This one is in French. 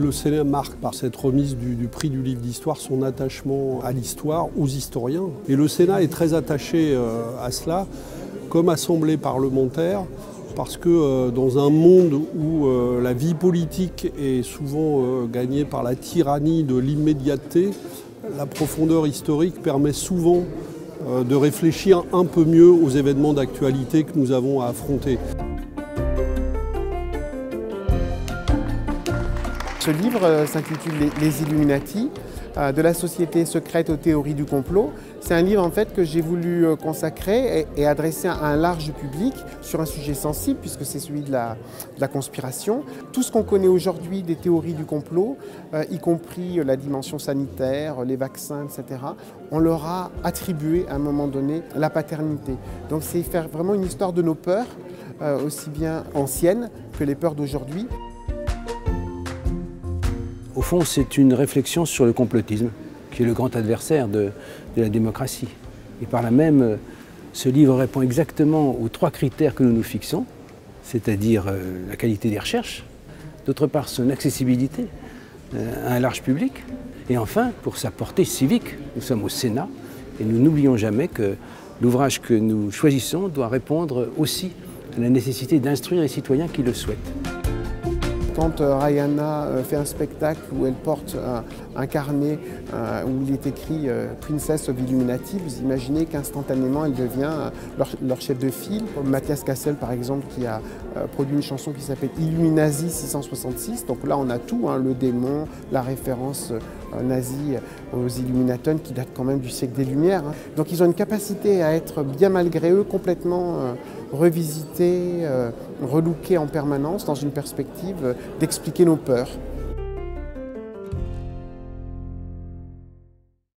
Le Sénat marque par cette remise du prix du livre d'histoire son attachement à l'histoire, aux historiens. Et le Sénat est très attaché à cela, comme assemblée parlementaire, parce que dans un monde où la vie politique est souvent gagnée par la tyrannie de l'immédiateté, la profondeur historique permet souvent de réfléchir un peu mieux aux événements d'actualité que nous avons à affronter. Ce livre s'intitule Les Illuminati, de la société secrète aux théories du complot. C'est un livre en fait que j'ai voulu consacrer et adresser à un large public sur un sujet sensible puisque c'est celui de la conspiration. Tout ce qu'on connaît aujourd'hui des théories du complot, y compris la dimension sanitaire, les vaccins, etc., on leur a attribué à un moment donné la paternité. Donc c'est faire vraiment une histoire de nos peurs, aussi bien anciennes que les peurs d'aujourd'hui. Au fond, c'est une réflexion sur le complotisme, qui est le grand adversaire de la démocratie. Et par là même, ce livre répond exactement aux 3 critères que nous nous fixons, c'est-à-dire la qualité des recherches, d'autre part son accessibilité à un large public, et enfin pour sa portée civique. Nous sommes au Sénat et nous n'oublions jamais que l'ouvrage que nous choisissons doit répondre aussi à la nécessité d'instruire les citoyens qui le souhaitent. Quand Rihanna fait un spectacle où elle porte un carnet où il est écrit Princess of Illuminati, vous imaginez qu'instantanément elle devient leur chef de file. Mathias Cassel par exemple qui a produit une chanson qui s'appelle Illuminati 666. Donc là on a tout, hein, le démon, la référence nazie aux Illuminatones qui date quand même du siècle des Lumières. Hein. Donc ils ont une capacité à être bien malgré eux complètement revisités, relookés en permanence dans une perspective d'expliquer nos peurs.